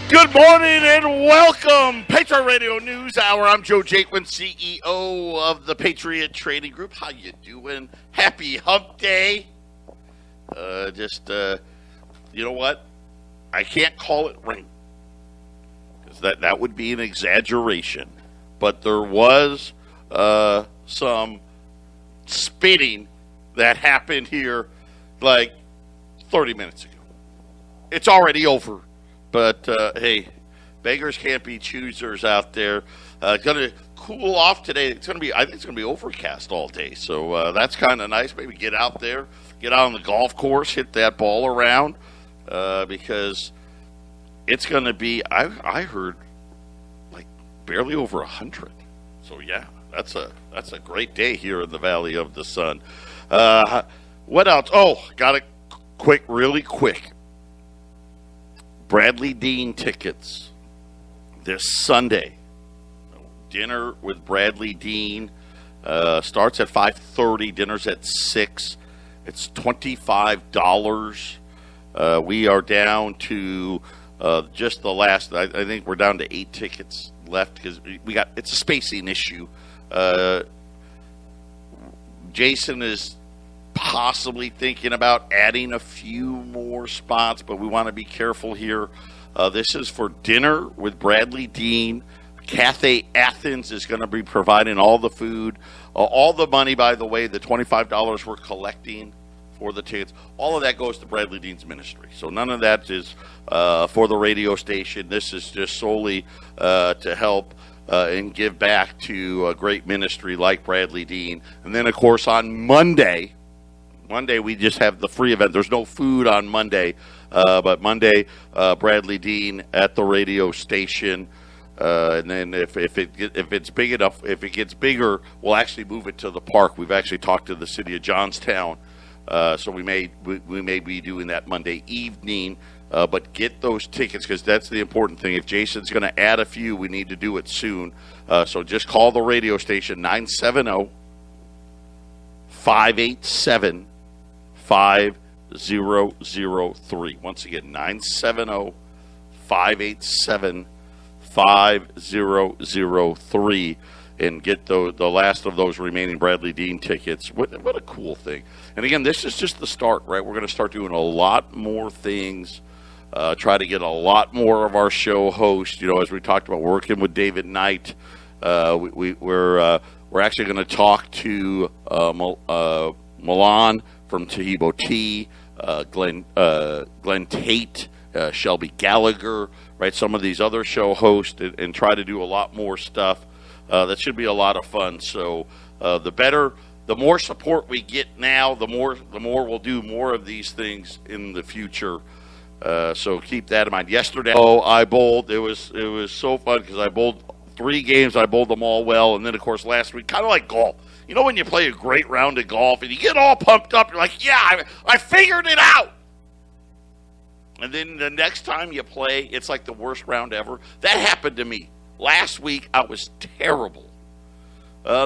Good morning and welcome. Patriot Radio News Hour. I'm Joe Jaquin, CEO of the Patriot Trading Group. How you doing? Happy Hump Day. You know what? I can't call it rain because that would be an exaggeration. But there was some spitting that happened here like 30 minutes ago. It's already over. But, hey, beggars can't be choosers out there. Going to cool off today. I think it's going to be overcast all day. So that's kind of nice. Maybe get out there, get out on the golf course, hit that ball around because it's going to be, I heard, like barely over 100. So, yeah, that's a great day here in the Valley of the Sun. What else? Oh, got it really quick. Bradley Dean tickets this Sunday. Dinner with Bradley Dean starts at 5:30. Dinner's at 6. It's $25. We are down to just the last. I think we're down to 8 tickets left because it's a spacing issue. Jason is possibly thinking about adding a few more spots, but we want to be careful here. This is for dinner with Bradley Dean. Cathay Athens is going to be providing all the food. All the money, by the way, the $25 we're collecting for the tickets, all of that goes to Bradley Dean's ministry. So none of that is for the radio station. This is just solely to help and give back to a great ministry like Bradley Dean. And then, of course, on Monday, we just have the free event. There's no food on Monday, but Monday, Bradley Dean at the radio station. And then if it's big enough, if it gets bigger, we'll actually move it to the park. We've actually talked to the city of Johnstown, so we may be doing that Monday evening. But get those tickets because that's the important thing. If Jason's going to add a few, we need to do it soon. So just call the radio station 970-587-5003. Once again, 970-587-5003 and get the last of those remaining Bradley Dean tickets. What a cool thing. And again, this is just the start, right? We're going to start doing a lot more things, try to get a lot more of our show hosts, as we talked about working with David Knight. We're actually going to talk to Milan from Tahibo Tea, Glenn Tate, Shelby Gallagher, right? Some of these other show hosts, and try to do a lot more stuff. That should be a lot of fun. So the more support we get now, the more we'll do more of these things in the future. So keep that in mind. Yesterday, I bowled. It was so fun because I bowled 3 games. I bowled them all well, and then of course last week, kind of like golf. When you play a great round of golf and you get all pumped up, you're like, yeah, I figured it out. And then the next time you play, it's like the worst round ever. That happened to me. Last week, I was terrible.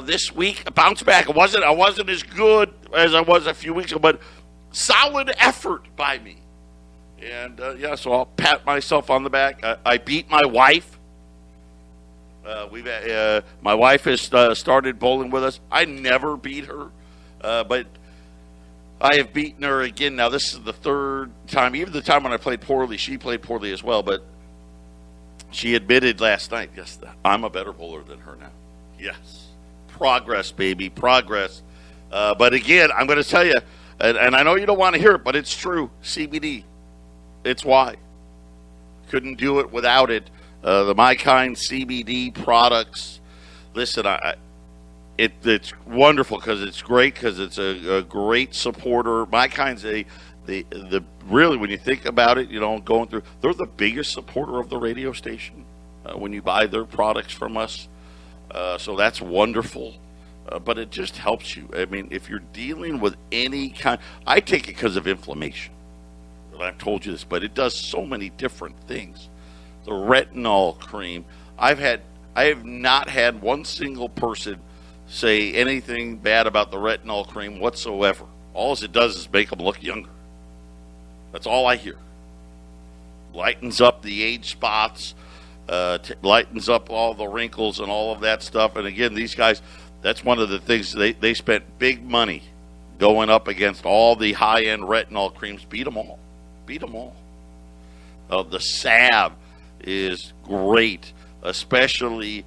This week, I bounced back. I wasn't as good as I was a few weeks ago, but solid effort by me. And, so I'll pat myself on the back. I beat my wife. My wife has started bowling with us. I never beat her, but I have beaten her again. Now, this is the 3rd time. Even the time when I played poorly, she played poorly as well, but she admitted last night, yes, I'm a better bowler than her now. Yes. Progress, baby, progress. But again, I'm going to tell you, and I know you don't want to hear it, but it's true. CBD. It's why. Couldn't do it without it. The My Kind CBD products. Listen, it's wonderful because it's great because it's a great supporter. My Kind's the really, when you think about it, going through, they're the biggest supporter of the radio station when you buy their products from us. So that's wonderful. But it just helps you. I mean, if you're dealing with any kind, I take it because of inflammation. I've told you this, but it does so many different things. The retinol cream, I have not had one single person say anything bad about the retinol cream whatsoever. All it does is make them look younger. That's all I hear. lightens up the age spots, lightens up all the wrinkles and all of that stuff. And again, these guys, that's one of the things they spent big money going up against all the high-end retinol creams. Beat them all. The salve is great, especially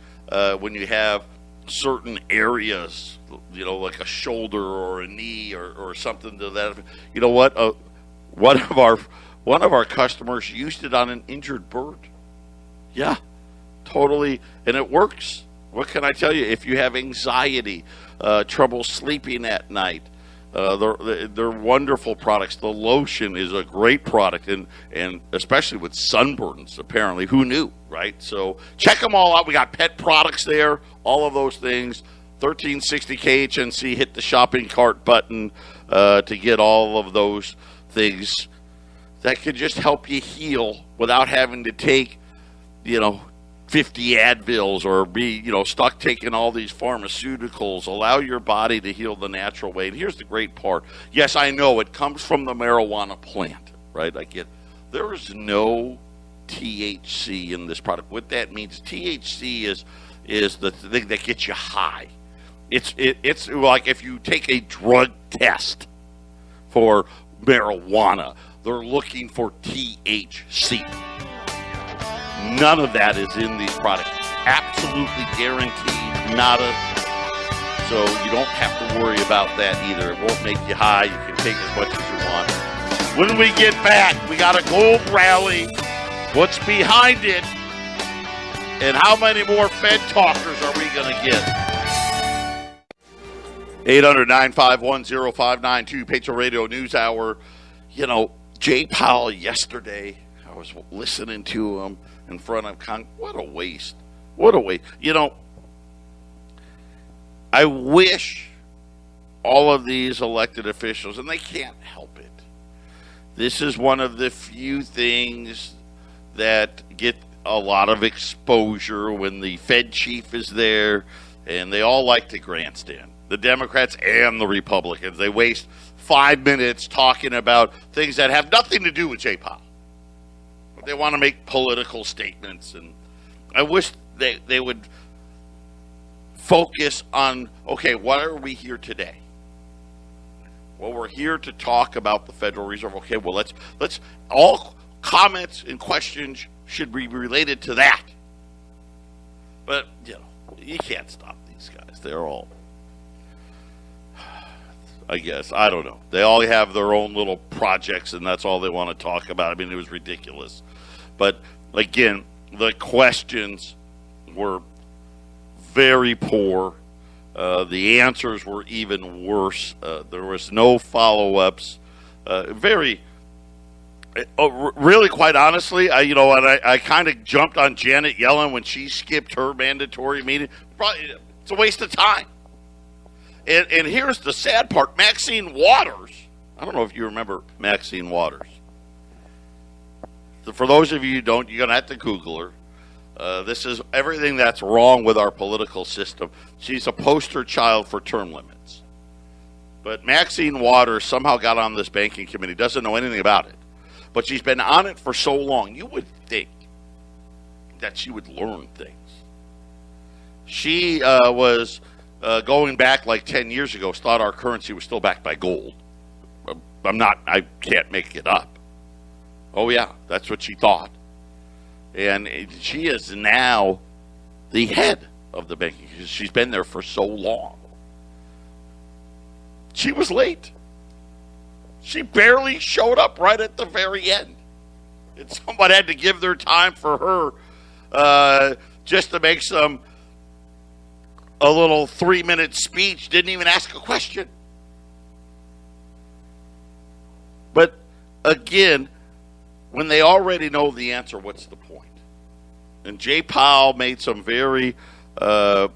when you have certain areas, like a shoulder or a knee or something to that. You know what? One of our customers used it on an injured bird. Yeah, totally, and it works. What can I tell you? If you have anxiety, trouble sleeping at night, they're wonderful products. The lotion is a great product, and especially with sunburns, apparently. Who knew, right? So check them all out. We got pet products there, all of those things. 1360 KHNC, hit the shopping cart button to get all of those things that could just help you heal without having to take, 50 Advils or be, stuck taking all these pharmaceuticals. Allow your body to heal the natural way. And here's the great part. Yes, I know it comes from the marijuana plant, right? I get there is no THC in this product. What that means, THC is the thing that gets you high. It's like if you take a drug test for marijuana, they're looking for THC. None of that is in these products. Absolutely guaranteed, nada. So you don't have to worry about that either. It won't make you high. You can take as much as you want. When we get back, we got a gold rally. What's behind it? And how many more Fed talkers are we going to get? 800-951-0592, Patriot Radio News Hour. Jay Powell yesterday, I was listening to him in front of Congress. What a waste. I wish all of these elected officials, and they can't help it. This is one of the few things that get a lot of exposure when the Fed chief is there, and they all like to grandstand. The Democrats and the Republicans. They waste 5 minutes talking about things that have nothing to do with Jay Powell. They want to make political statements, and I wish they would focus on, okay, why are we here today? Well, we're here to talk about the Federal Reserve. Okay, well, let's all comments and questions should be related to that. But, you can't stop these guys. They're all, I guess, I don't know. They all have their own little projects, and that's all they want to talk about. I mean, it was ridiculous. But, again, the questions were very poor. The answers were even worse. There was no follow-ups. Really, quite honestly, I kind of jumped on Janet Yellen when she skipped her mandatory meeting. Probably, it's a waste of time. And here's the sad part. Maxine Waters. I don't know if you remember Maxine Waters. For those of you who don't, you're going to have to Google her. This is everything that's wrong with our political system. She's a poster child for term limits. But Maxine Waters somehow got on this banking committee, doesn't know anything about it. But she's been on it for so long, you would think that she would learn things. She was going back like 10 years ago, thought our currency was still backed by gold. I can't make it up. Oh, yeah, that's what she thought. And she is now the head of the banking. She's been there for so long. She was late. She barely showed up right at the very end. And someone had to give their time for her just to make a little 3-minute speech. Didn't even ask a question. But again, when they already know the answer, what's the point? And Jay Powell made some very, I'm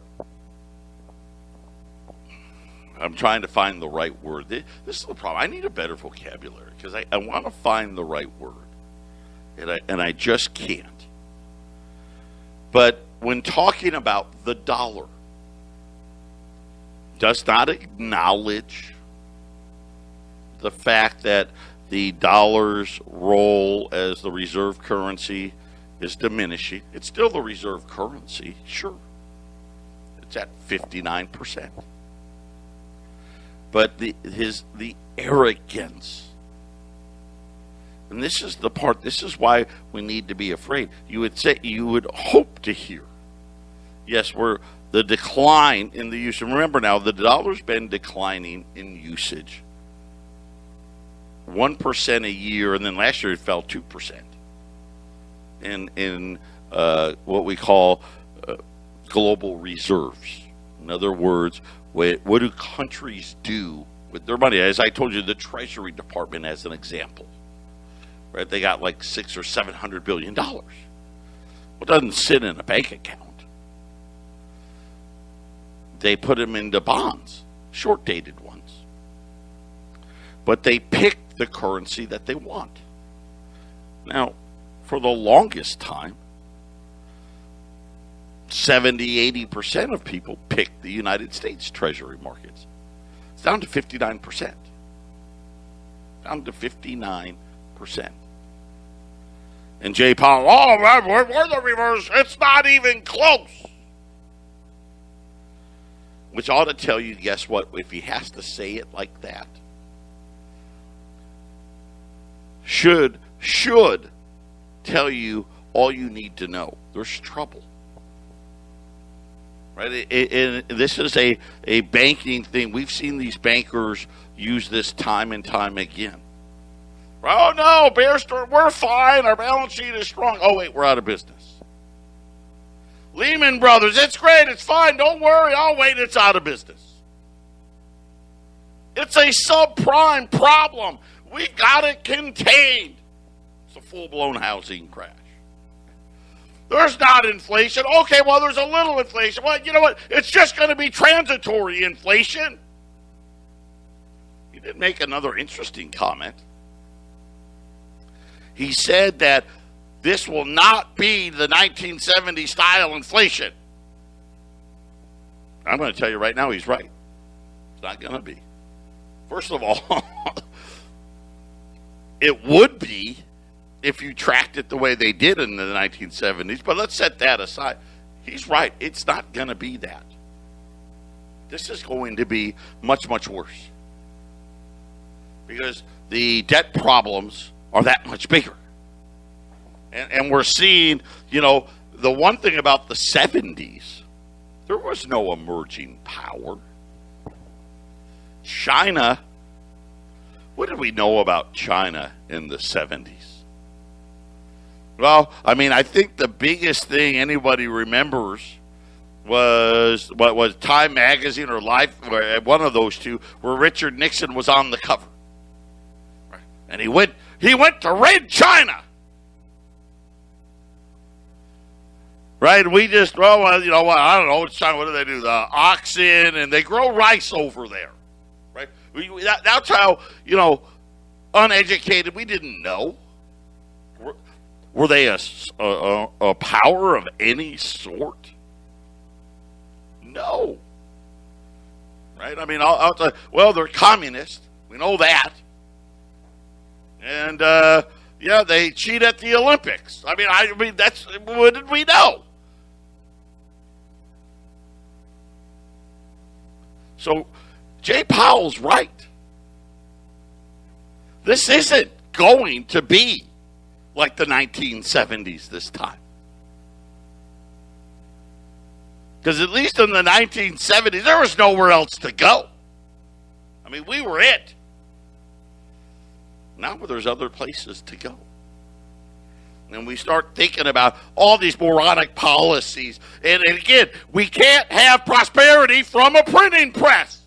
trying to find the right word. This is the problem. I need a better vocabulary because I want to find the right word. And I just can't. But when talking about the dollar, does not acknowledge the fact that the dollar's role as the reserve currency is diminishing. It's still the reserve currency, sure. It's at 59%. But the arrogance, and this is the part, this is why we need to be afraid. You would hope to hear, yes, the decline in the use. And remember now, the dollar's been declining in usage. 1% a year, and then last year it fell 2% in what we call global reserves. In other words, what do countries do with their money? As I told you, the Treasury Department as an example, right? They got like $600 or $700 billion. Well, it doesn't sit in a bank account. They put them into bonds, short-dated ones. But they pick the currency that they want. Now, for the longest time, 70-80% of people pick the United States Treasury markets. It's down to 59%. Down to 59%. And Jay Powell, we're the reverse. It's not even close. Which ought to tell you, guess what? If he has to say it like that, should tell you all you need to know. There's trouble. Right? This is a banking thing. We've seen these bankers use this time and time again. Oh, no, Bear Stearns, we're fine. Our balance sheet is strong. Oh, wait, we're out of business. Lehman Brothers, it's great. It's fine. Don't worry. Oh, wait, it's out of business. It's a subprime problem. We got it contained. It's a full-blown housing crash. There's not inflation. Okay, well, there's a little inflation. Well, you know what? It's just going to be transitory inflation. He did make another interesting comment. He said that this will not be the 1970 style inflation. I'm going to tell you right now, he's right. It's not going to be. First of all, it would be if you tracked it the way they did in the 1970s, but let's set that aside. He's right. It's not going to be that. This is going to be much, much worse because the debt problems are that much bigger. And we're seeing, the one thing about the 70s, there was no emerging power. China, what did we know about China in the 70s? Well, I think the biggest thing anybody remembers was what was Time Magazine or Life, one of those two, where Richard Nixon was on the cover. Right? And he went to raid China. Right? We just, I don't know, it's China, what do they do? The oxen, and they grow rice over there. Right? That's how, uneducated, we didn't know. Were they a power of any sort? No. Right? I'll tell you, well, they're communist. We know that. And, they cheat at the Olympics. That's, what did we know? So, Jay Powell's right. This isn't going to be like the 1970s this time. Because at least in the 1970s, there was nowhere else to go. We were it. Now there's other places to go. And we start thinking about all these moronic policies. And again, we can't have prosperity from a printing press.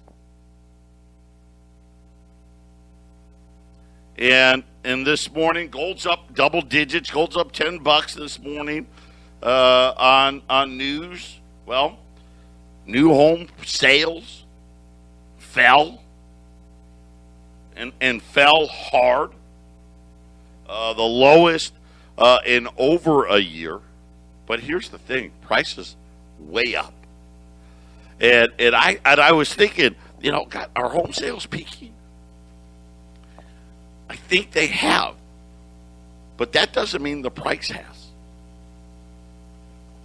And this morning, gold's up double digits. Gold's up $10 this morning on news. Well, new home sales fell and fell hard. The lowest in over a year. But here's the thing, prices way up. And I was thinking, God, are home sales peaking? I think they have. But that doesn't mean the price has.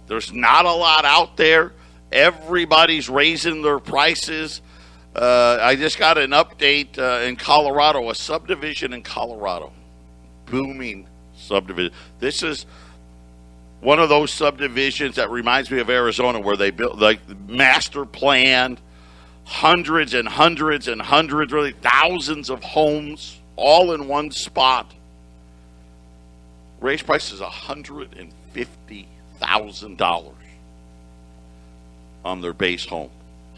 There's not a lot out there. Everybody's raising their prices. I just got an update in Colorado, a subdivision in Colorado. Booming subdivision. This is one of those subdivisions that reminds me of Arizona, where they built like master planned hundreds and hundreds and hundreds, really thousands of homes all in one spot. Raised price is $150,000 on their base home.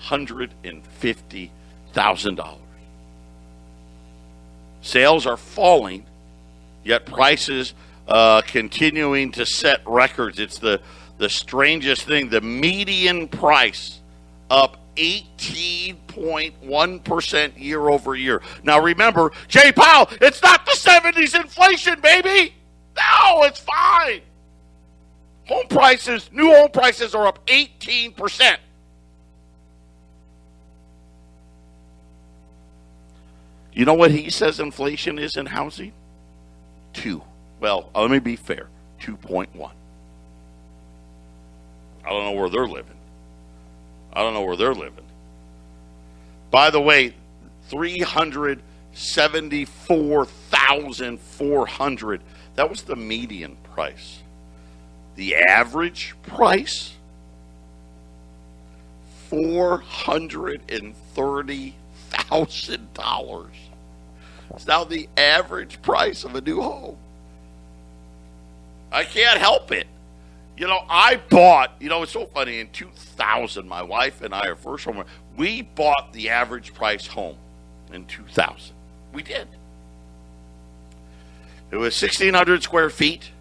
$150,000. Sales are falling, yet prices continuing to set records. It's the strangest thing. The median price up 18.1% year over year. Now remember, Jay Powell, it's not the 70s inflation, baby. No, it's fine. New home prices are up 18%. You know what he says inflation is in housing? 2. Well, let me be fair. 2.1. I don't know where they're living. By the way, 374,400. That was the median price. The average price, $430,000. It's now the average price of a new home. I can't help it. I bought, it's so funny, in 2000, my wife and I, our first home, we bought the average price home in 2000. We did. It was 1,600 square feet.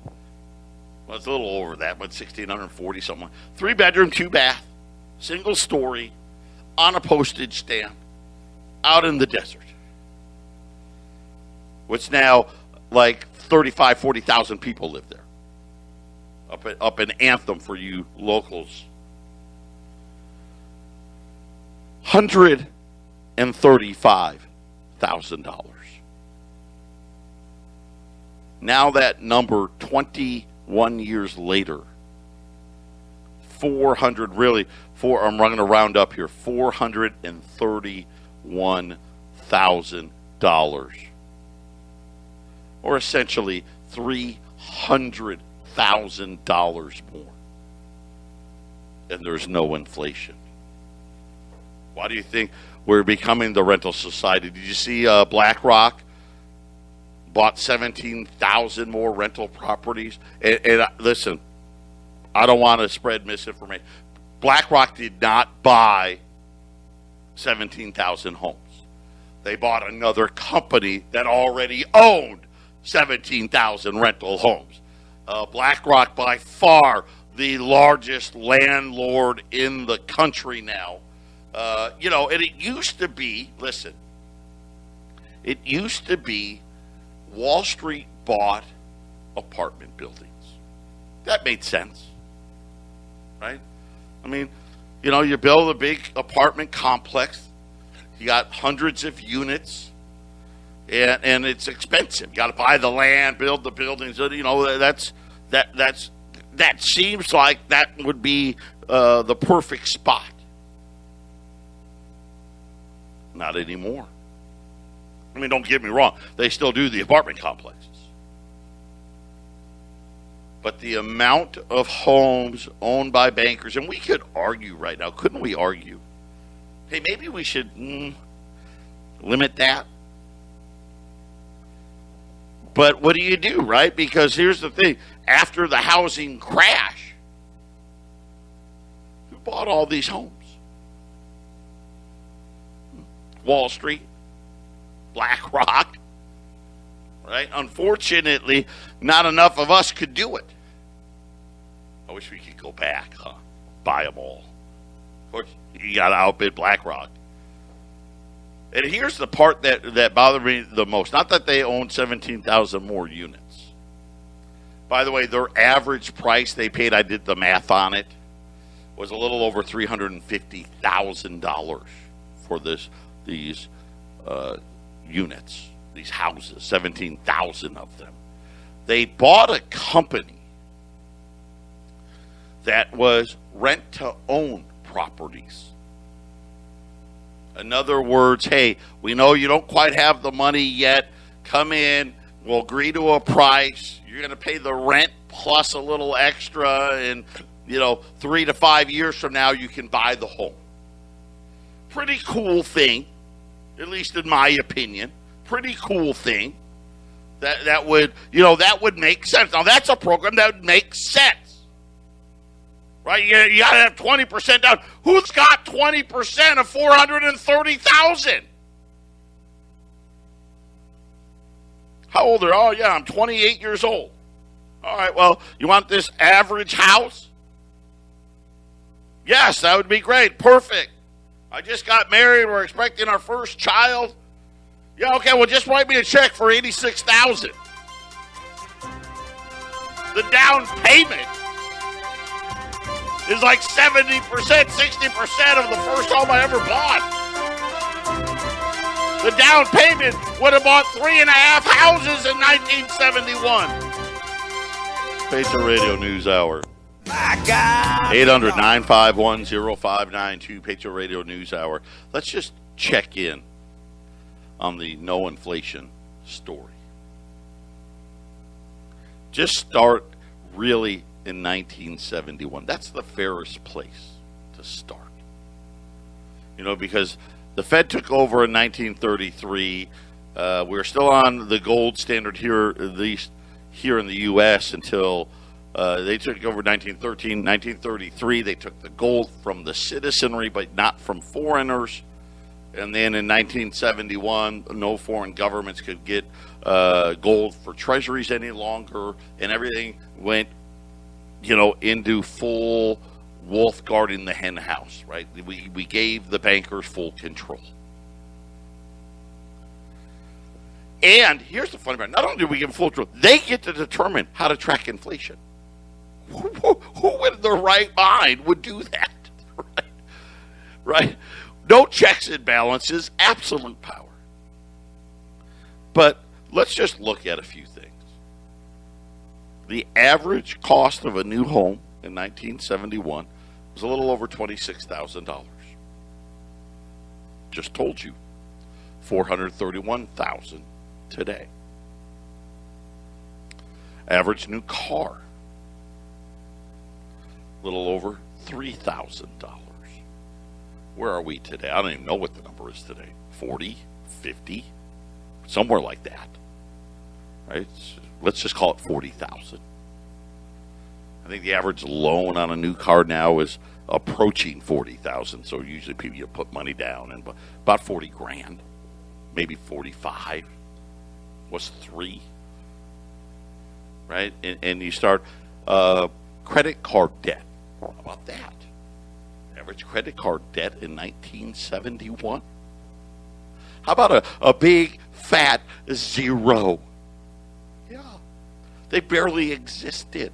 Well, it's a little over that, but 1,640 something. 3 bedroom, 2 bath, single story, on a postage stamp, out in the desert. Which now, like 35, 40,000 people live there. Up in Anthem for you locals. $135,000. Now that number, 21 years later, 400, really, I'm going to round up here, $431,000. Or essentially $300,000 more. And there's no inflation. Why do you think we're becoming the rental society? Did you see BlackRock bought 17,000 more rental properties? And listen, I don't want to spread misinformation. BlackRock did not buy 17,000 homes. They bought another company that already owned 17,000 rental homes. BlackRock, by far the largest landlord in the country now. And it used to be, Wall Street bought apartment buildings. That made sense, right? I mean, you build a big apartment complex, you got hundreds of units, and it's expensive. You got to buy the land, build the buildings. That seems like that would be the perfect spot. Not anymore. I mean, don't get me wrong. They still do the apartment complexes. But the amount of homes owned by bankers, and we could argue right now, couldn't we argue? Hey, maybe we should limit that. But what do you do, right? Because here's the thing. After the housing crash, who bought all these homes? Wall Street, BlackRock, right? Unfortunately, not enough of us could do it. I wish we could go back, buy them all. Of course, you got to outbid BlackRock. And here's the part that bothered me the most. Not that they own 17,000 more units. By the way, their average price they paid, I did the math on it, was a little over $350,000 for these units. these houses, 17,000 of them. They bought a company that was rent-to-own properties. In other words, hey, we know you don't quite have the money yet. Come in, we'll agree to a price. You're going to pay the rent plus a little extra, and 3 to 5 years from now, you can buy the home. Pretty cool thing, at least in my opinion. Pretty cool thing. That would make sense. Now that's a program that would make sense, right? You got to have 20% down. Who's got 20% of $430,000? How old are you? Oh yeah, I'm 28 years old. All right. Well, you want this average house? Yes, that would be great. Perfect. I just got married. We're expecting our first child. Yeah, okay, well, just write me a check for $86,000. The down payment is like 70%, 60% of the first home I ever bought. The down payment would have bought 3.5 houses in 1971. Patriot Radio News Hour. 800-951-0592, Patriot Radio News Hour. Let's just check in on the no inflation story. Just start really in 1971. That's the fairest place to start. Because the Fed took over in 1933. We're still on the gold standard here, at least here in the U.S., until they took over 1913. 1933, they took the gold from the citizenry, but not from foreigners. And then in 1971, no foreign governments could get gold for treasuries any longer, and everything went, into full wolf guarding the hen house, right? We gave the bankers full control. And here's the funny part. Not only do we give them full control, they get to determine how to track inflation. Who in their right mind would do that? Right? No checks and balances, absolute power. But let's just look at a few things. The average cost of a new home in 1971 was a little over $26,000. Just told you, $431,000 today. Average new car, a little over $3,000. Where are we today? I don't even know what the number is today. 40, 50, somewhere like that. Right? Let's just call it 40,000. I think the average loan on a new car now is approaching 40,000. So usually people put money down, and about 40 grand, maybe 45. What's 3? Right? And you start credit card debt. How about that? Average credit card debt in 1971. How about a big fat 0? Yeah. They barely existed.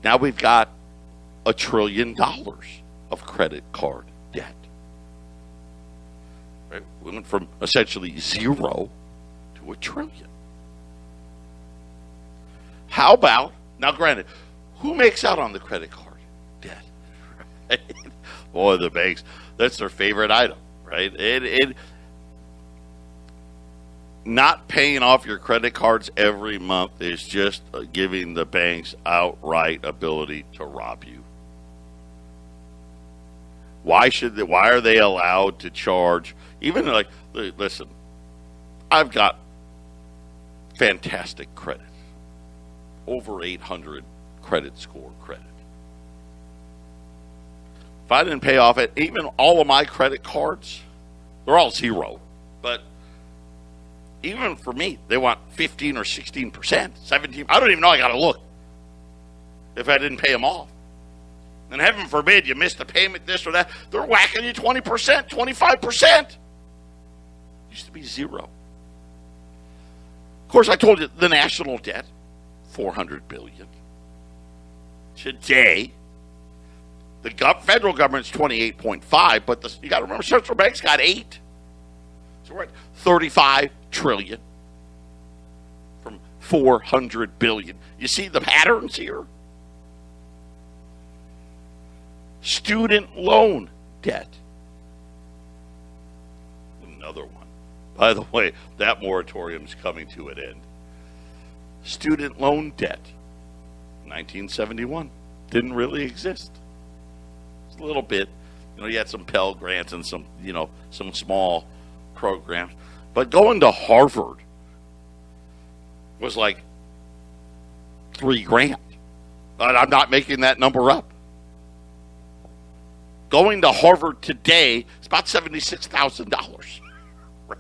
Now we've got $1 trillion of credit card debt. Right? We went from essentially 0 to $1 trillion. How about, now granted, who makes out on the credit card debt? Right? Boy, the banks, that's their favorite item, right? Not paying off your credit cards every month is just giving the banks outright ability to rob you. Why are they allowed to charge, even like, listen, I've got fantastic credit. Over 800 credit score credit. If I didn't pay off it, even all of my credit cards, they're all 0. But even for me, they want 15 or 16%, 17. I don't even know. I got to look if I didn't pay them off. And heaven forbid you missed a payment, this or that. They're whacking you 20%, 25%. Used to be 0. Of course, I told you the national debt, $400 billion. Today, the federal government's 28.5, but you got to remember, central banks got 8. So we're at 35 trillion from 400 billion. You see the patterns here? Student loan debt. Another one. By the way, that moratorium is coming to an end. Student loan debt. 1971. Didn't really exist. A little bit. You had some Pell Grants and some, some small programs. But going to Harvard was like $3,000. I'm not making that number up. Going to Harvard today is about $76,000. Right?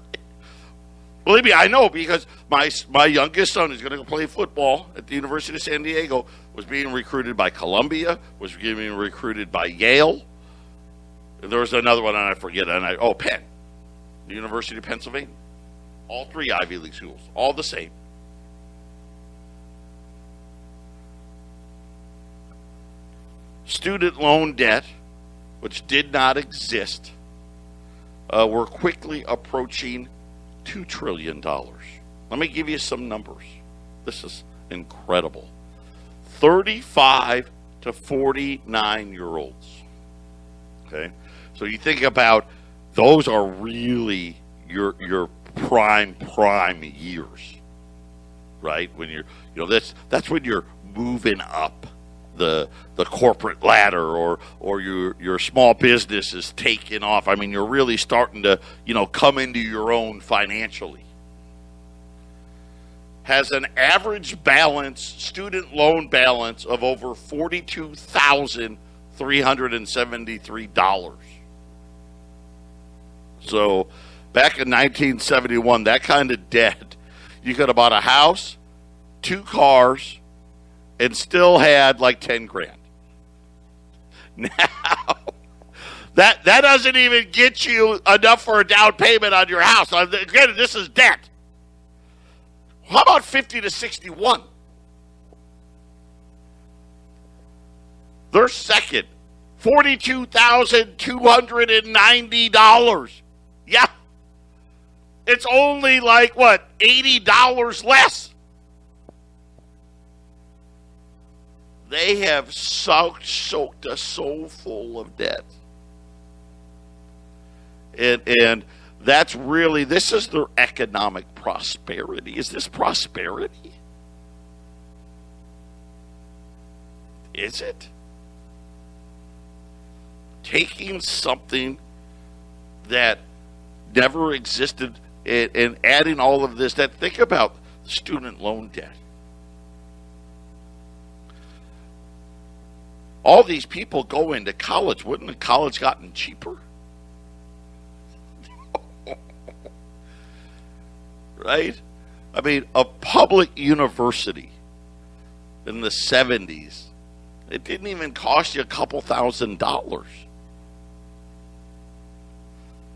Believe me, I know, because my youngest son is going to go play football at the University of San Diego, was being recruited by Columbia, was being recruited by Yale. There was another one, and I forget. Penn, the University of Pennsylvania. All three Ivy League schools, all the same. Student loan debt, which did not exist, we're quickly approaching $2 trillion. Let me give you some numbers. This is incredible. 35 to 49-year-olds. Okay? So you think about, those are really your prime years. Right? When that's when you're moving up the corporate ladder, or your small business is taking off. I mean, you're really starting to, come into your own financially. Has an average student loan balance of over $42,373. So back in 1971, that kind of debt, you could have bought a house, 2 cars, and still had like $10,000. Now, that doesn't even get you enough for a down payment on your house. Again, this is debt. How about 50 to 61? They're second, $42,290. Yeah. It's only like, $80 less. They have soaked us so full of debt. And that's really, this is their economic prosperity. Is this prosperity? Is it? Taking something that never existed and adding all of this, think about student loan debt. All these people go into college. Wouldn't the college gotten cheaper? Right? I mean, a public university in the 70s, it didn't even cost you a couple $1,000s.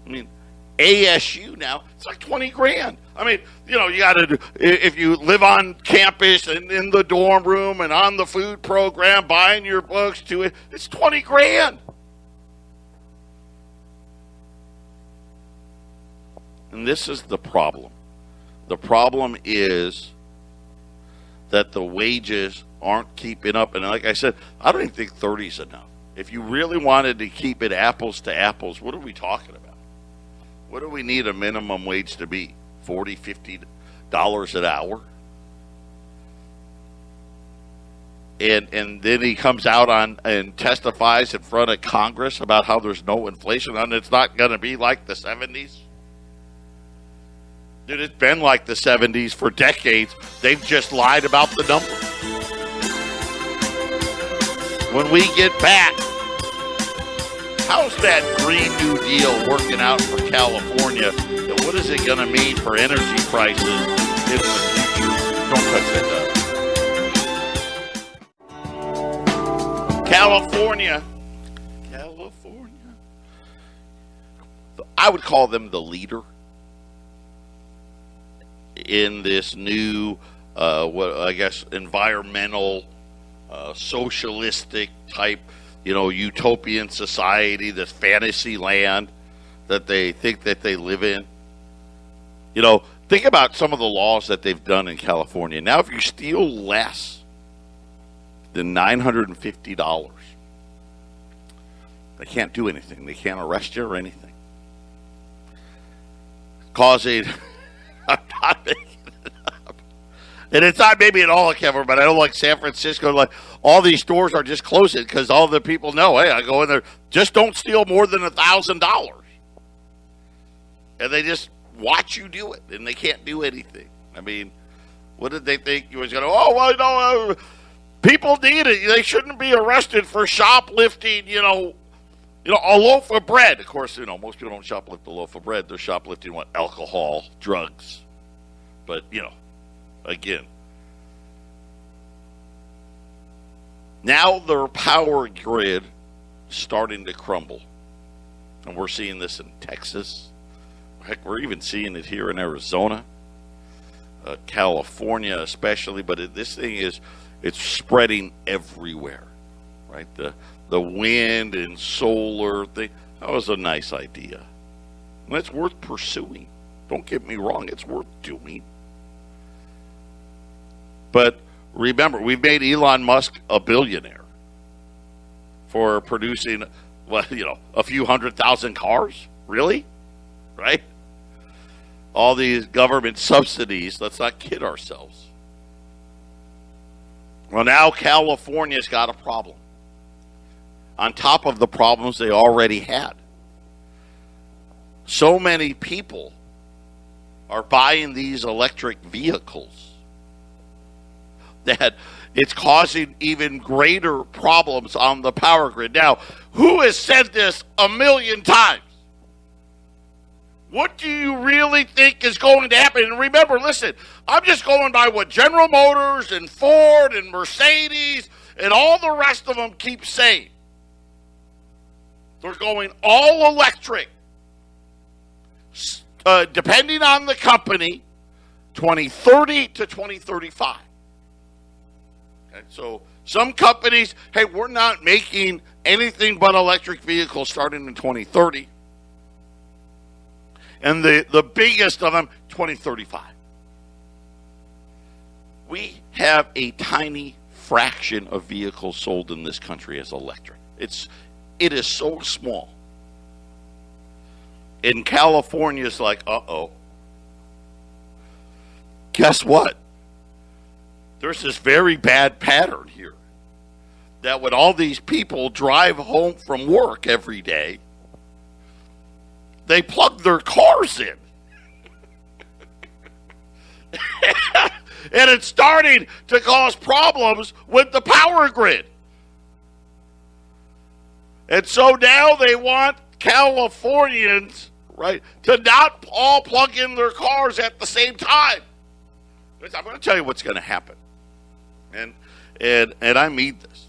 I mean, ASU now, it's like $20,000. I mean, you got to, if you live on campus and in the dorm room and on the food program, buying your books to it, it's $20,000. And this is the problem. The problem is that the wages aren't keeping up. And like I said, I don't even think 30 is enough. If you really wanted to keep it apples to apples, what are we talking about? What do we need a minimum wage to be? $40, $50 an hour? And then he comes out and testifies in front of Congress about how there's no inflation and it's not going to be like the 70s. Dude, it's been like the 70s for decades. They've just lied about the numbers. When we get back, how's that Green New Deal working out for California? And what is it going to mean for energy prices in the future? Don't touch that. California. I would call them the leader in this new, environmental, socialistic type, utopian society, this fantasy land that they think that they live in. Think about some of the laws that they've done in California. Now, if you steal less than $950, they can't do anything. They can't arrest you or anything. Causing, I'm not making it up. And it's not maybe in all of California, but I know like San Francisco, like all these stores are just closing because all the people know, hey, I go in there, just don't steal more than $1,000. And they just watch you do it, and they can't do anything. I mean, what did they think you was going to, people need it. They shouldn't be arrested for shoplifting, a loaf of bread. Of course, most people don't shoplift a loaf of bread. They're shoplifting alcohol, drugs. But, again. Now their power grid starting to crumble. And we're seeing this in Texas. Heck, we're even seeing it here in Arizona, California especially. But this thing it's spreading everywhere, right? The wind and solar thing, that was a nice idea. And it's worth pursuing. Don't get me wrong, it's worth doing. But remember, we've made Elon Musk a billionaire for producing, a few 100,000 cars. Really? Right? All these government subsidies, let's not kid ourselves. Well, now California's got a problem. On top of the problems they already had. So many people are buying these electric vehicles that it's causing even greater problems on the power grid. Now, who has said this a million times? What do you really think is going to happen? And remember, listen, I'm just going by what General Motors and Ford and Mercedes and all the rest of them keep saying. They're going all electric, depending on the company, 2030 to 2035. Okay, so some companies, hey, we're not making anything but electric vehicles starting in 2030. And the biggest of them, 2035. We have a tiny fraction of vehicles sold in this country as electric. It is so small. In California, it's like, uh-oh. Guess what? There's this very bad pattern here. That when all these people drive home from work every day, they plug their cars in. And it's starting to cause problems with the power grid. And so now they want Californians, right, to not all plug in their cars at the same time. I'm going to tell you what's going to happen. And I mean this.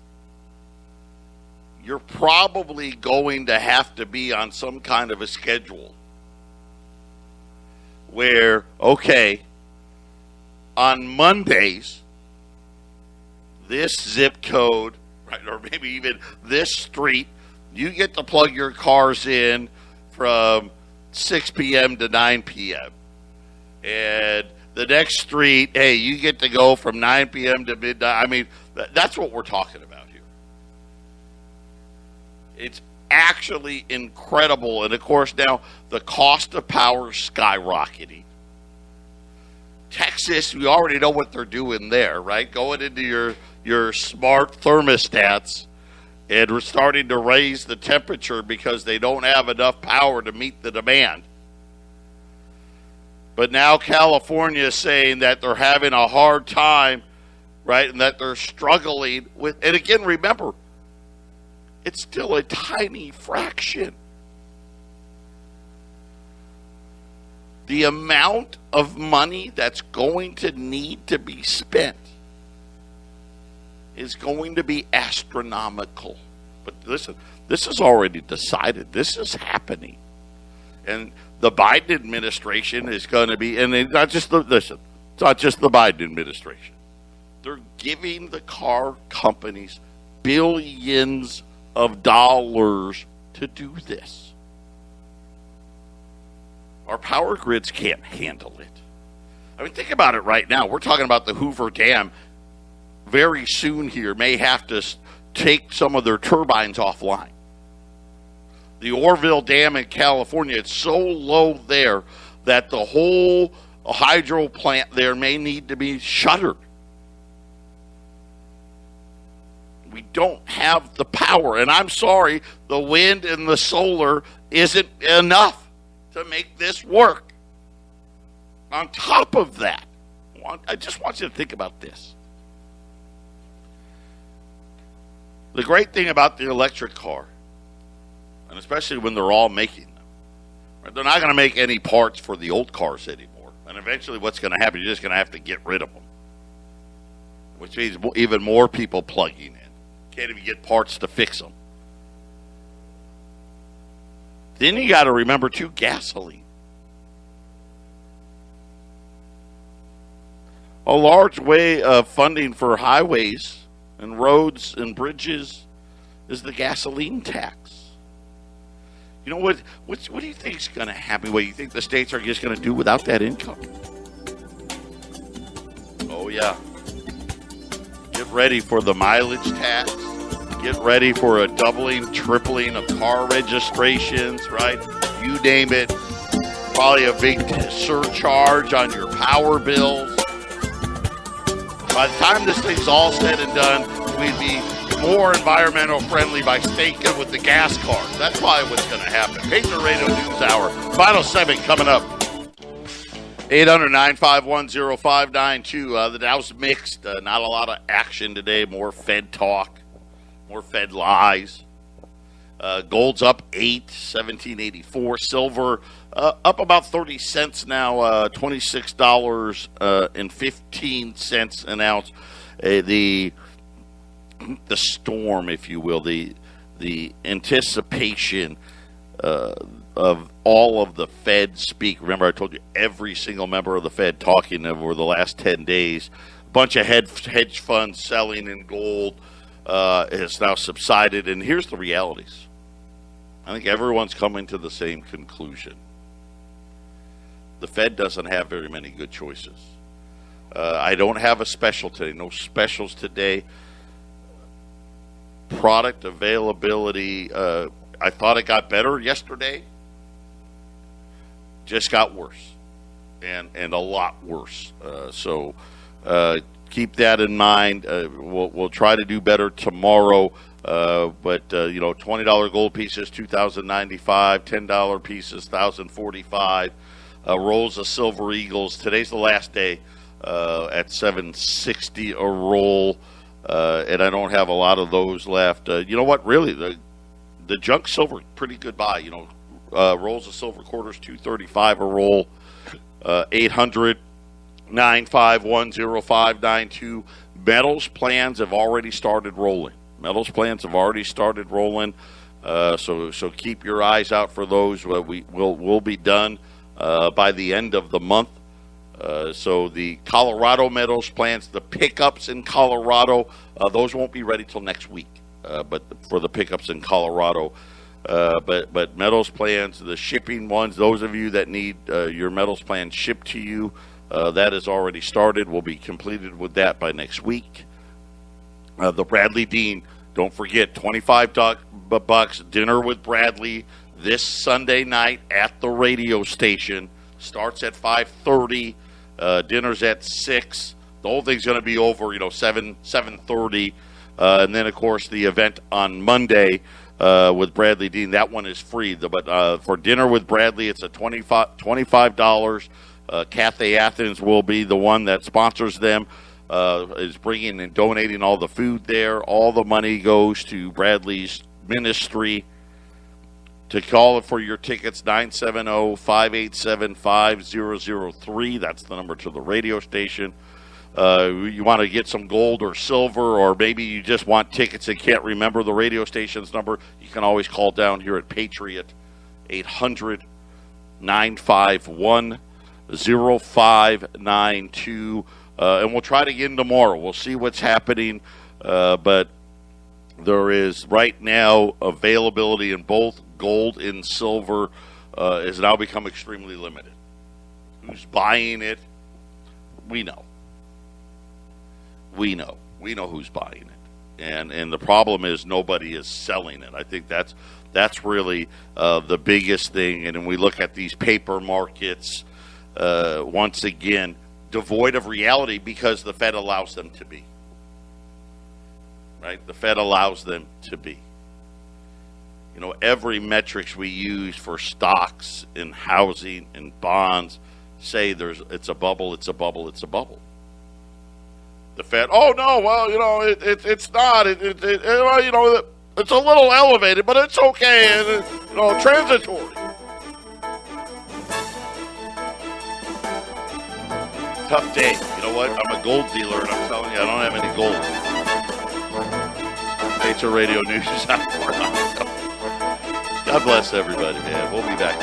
You're probably going to have to be on some kind of a schedule where, okay, on Mondays, this zip code, right, or maybe even this street, you get to plug your cars in from 6 p.m. to 9 p.m. And the next street, hey, you get to go from 9 p.m. to midnight. I mean, that's what we're talking about here. It's actually incredible. And, of course, now the cost of power is skyrocketing. Texas, we already know what they're doing there, right? Going into your smart thermostats, and we're starting to raise the temperature because they don't have enough power to meet the demand. But now California is saying that they're having a hard time, right, and that they're struggling with. And again, remember, it's still a tiny fraction. The amount of money that's going to need to be spent is going to be astronomical. But listen, this is already decided. This is happening. And the Biden administration is going to be, and it's not just the Biden administration. They're giving the car companies billions of dollars to do this. Our power grids can't handle it. I mean, think about it right now. We're talking about the Hoover Dam very soon here may have to take some of their turbines offline. The Orville Dam in California, it's so low there that the whole hydro plant there may need to be shuttered. We don't have the power, and I'm sorry, the wind and the solar isn't enough to make this work. On top of that, I just want you to think about this. The great thing about the electric car, and especially when they're all making them, right, they're not going to make any parts for the old cars anymore. And eventually what's going to happen, you're just going to have to get rid of them, which means even more people plugging in. Can't even get parts to fix them. Then you got to remember, too, gasoline. A large way of funding for highways and roads and bridges is the gasoline tax. You know what do you think is going to happen? What do you think the states are just going to do without that income? Oh, yeah. Get ready for the mileage tax. Get ready for a doubling, tripling of car registrations, right? You name it. Probably a big surcharge on your power bills. By the time this thing's all said and done, we'd be more environmental friendly by sticking with the gas cars. That's probably what's going to happen. Patriot Radio News Hour. Final segment coming up. 800-951-0592. The Dow's mixed. Not a lot of action today. More Fed talk. More Fed lies. Gold's up 1784. Silver up about 30 cents now, $26.15 an ounce. The storm, if you will, the anticipation of all of the Fed speak. Remember, I told you every single member of the Fed talking over the last 10 days. A bunch of hedge funds selling in gold has now subsided. And here's the realities. I think everyone's coming to the same conclusion. The Fed doesn't have very many good choices. I don't have a special today. No specials today. Product availability, I thought it got better yesterday. Just got worse. And a lot worse. So keep that in mind. We'll try to do better tomorrow. But $20 gold pieces, $2,095. $10 pieces, $1,045. Rolls of Silver Eagles. Today's the last day at $760 a roll. And I don't have a lot of those left. You know what? Really, the junk silver, pretty good buy. Rolls of silver quarters, $235 a roll. 800-951-0592. Metals plans have already started rolling. So keep your eyes out for those. We'll be done by the end of the month. So the Colorado metals plants, the pickups in Colorado, those won't be ready till next week. But for the pickups in Colorado, but metals plans, the shipping ones, those of you that need your metals plan shipped to you, that has already started. We'll be completed with that by next week. The Bradley Dean, don't forget, $25 dinner with Bradley this Sunday night at the radio station. Starts at 5:30. Dinner's at 6. The whole thing's going to be over, 7:30. And then, of course, the event on Monday with Bradley Dean, that one is free. But for dinner with Bradley, it's a $25. Cathay Athens will be the one that sponsors them, is bringing and donating all the food there. All the money goes to Bradley's ministry. To call it for your tickets, 970-587-5003. That's the number to the radio station. You want to get some gold or silver, or maybe you just want tickets and can't remember the radio station's number, you can always call down here at Patriot, 800-951-0592. And we'll try it again tomorrow. We'll see what's happening. But there is right now availability in both gold and silver. has now become extremely limited. Who's buying it? We know. We know who's buying it, and the problem is nobody is selling it. I think that's really the biggest thing. And when we look at these paper markets, once again, devoid of reality because the Fed allows them to be. Right? The Fed allows them to be. Every metrics we use for stocks and housing and bonds say it's a bubble, it's a bubble, it's a bubble. The Fed, oh no, well, it's not. It's a little elevated, but it's okay, and transitory. Tough day. You know what? I'm a gold dealer, and I'm telling you, I don't have any gold. Nature Radio News is out. God bless everybody, man. We'll be back.